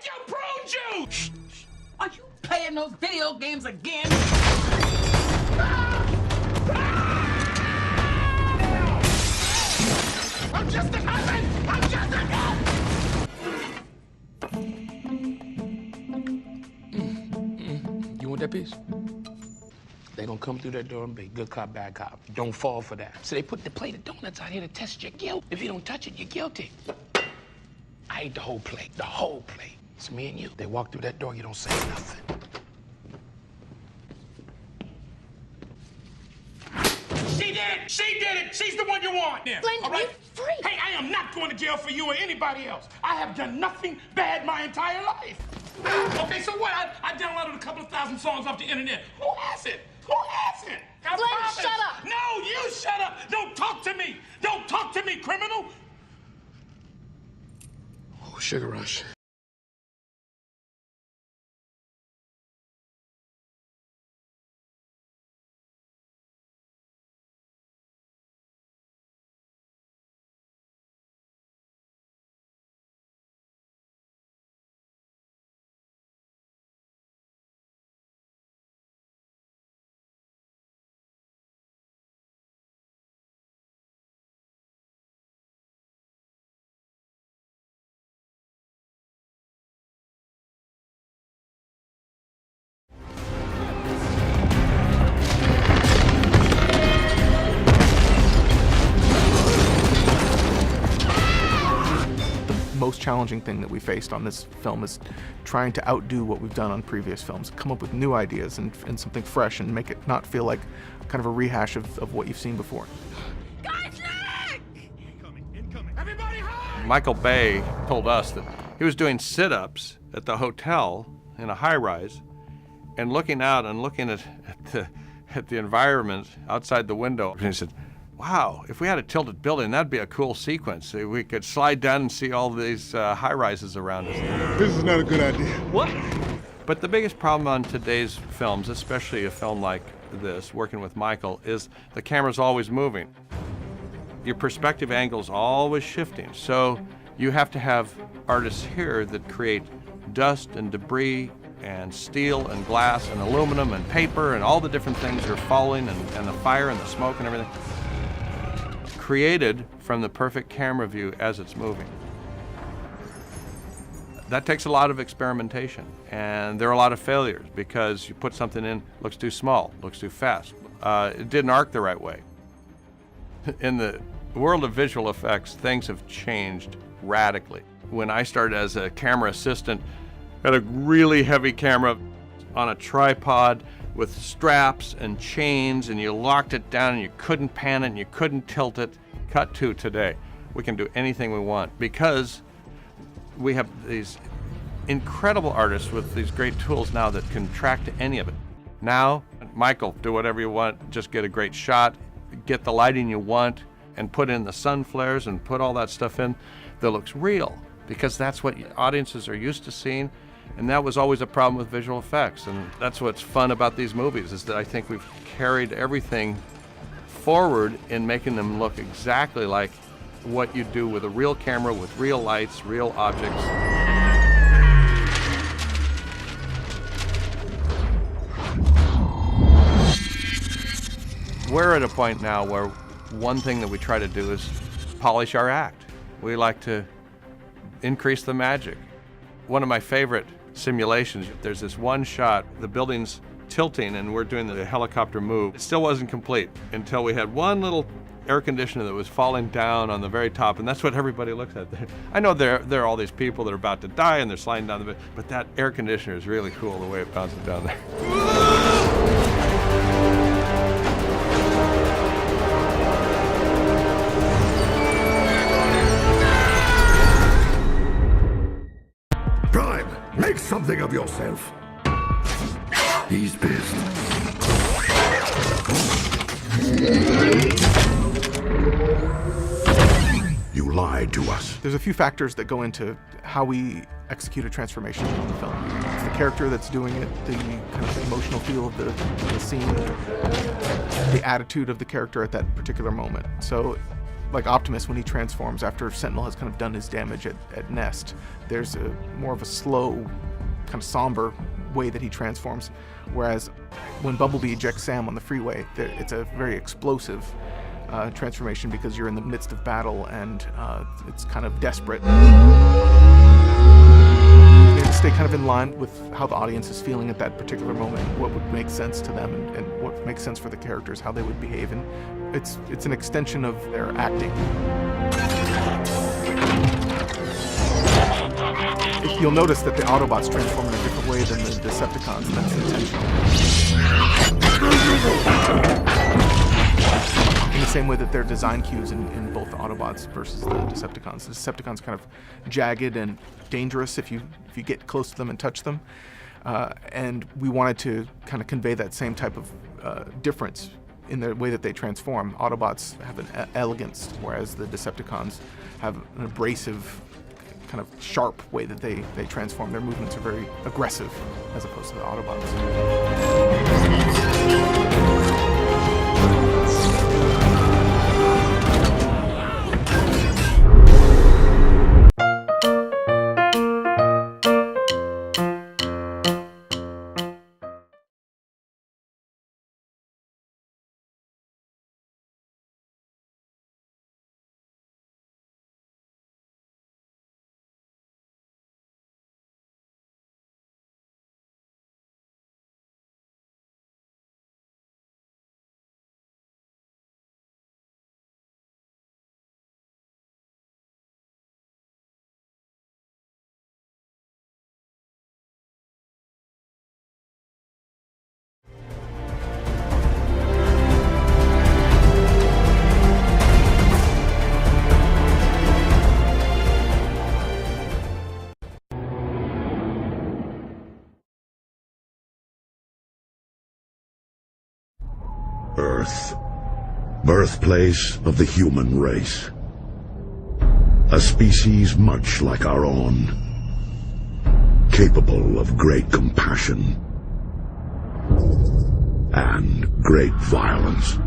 you prune juice! Are you playing those video games again? I'm just a cousin! I'm just a cousin! You want that piece? They gonna come through that door and be good cop, bad cop. Don't fall for that. So they put the plate of donuts out here to test your guilt. If you don't touch it, you're guilty. I ate the whole plate, the whole plate. It's me and you. They walk through that door, you don't say nothing. She did it! She did it! She's the one you want! Yeah. Glenn, all right? you're free. Hey, I am not going to jail for you or anybody else. I have done nothing bad my entire life. Okay, so what? I downloaded a couple of thousand songs off the internet. Who hasn't? Who hasn't? I Glenn, promise. shut up. No, you shut up. Don't talk to me. Don't talk to me, criminal. Oh, Sugar Rush. Most challenging thing that we faced on this film is trying to outdo what we've done on previous films, come up with new ideas and something fresh and make it not feel like kind of a rehash of what you've seen before. Guys, look! Incoming. Everybody hide! Michael Bay told us that he was doing sit-ups at the hotel in a high-rise and looking out and looking at the environment outside the window. And he said, wow, if we had a tilted building, that'd be a cool sequence. We could slide down and see all these high-rises around us. This is not a good idea. What? But the biggest problem on today's films, especially a film like this, working with Michael, is the camera's always moving. Your perspective angle's always shifting. So you have to have artists here that create dust and debris and steel and glass and aluminum and paper and all the different things that are falling and the fire and the smoke and everything, created from the perfect camera view as it's moving. That takes a lot of experimentation, and there are a lot of failures because you put something in, looks too small, looks too fast. It didn't arc the right way. In the world of visual effects, things have changed radically. When I started as a camera assistant, I had a really heavy camera on a tripod with straps and chains, and you locked it down and you couldn't pan it and you couldn't tilt it. Cut to today. We can do anything we want because we have these incredible artists with these great tools now that can track to any of it. Now, Michael, do whatever you want, just get a great shot, get the lighting you want, and put in the sun flares and put all that stuff in that looks real, because that's what audiences are used to seeing. And that was always a problem with visual effects. And that's what's fun about these movies, is that I think we've carried everything forward in making them look exactly like what you do with a real camera, with real lights, real objects. We're at a point now where one thing that we try to do is polish our act. We like to increase the magic. One of my favorite simulations, there's this one shot, the building's tilting and we're doing the helicopter move. It still wasn't complete until we had one little air conditioner that was falling down on the very top, and that's what everybody looks at there. I know there are all these people that are about to die and they're sliding down the bit, but that air conditioner is really cool the way it bounces down there. Make something of yourself. He's pissed. You lied to us. There's a few factors that go into how we execute a transformation in the film. It's the character that's doing it, the kind of emotional feel of the scene, the attitude of the character at that particular moment. So like Optimus, when he transforms after Sentinel has kind of done his damage at Nest, there's more of a slow, kind of somber way that he transforms. Whereas when Bumblebee ejects Sam on the freeway, it's a very explosive transformation because you're in the midst of battle and it's kind of desperate. They have to stay kind of in line with how the audience is feeling at that particular moment, what would make sense to them and what makes sense for the characters, how they would behave, and it's an extension of their acting. You'll notice that the Autobots transform in a different way than the Decepticons, and that's intentional. In the same way that there are design cues in both the Autobots versus the Decepticons. The Decepticons kind of jagged and dangerous if you get close to them and touch them. And we wanted to kind of convey that same type of difference in the way that they transform. Autobots have an elegance, whereas the Decepticons have an abrasive, kind of sharp way that they transform. Their movements are very aggressive as opposed to the Autobots. Earth, birthplace of the human race. A species much like our own, capable of great compassion and great violence.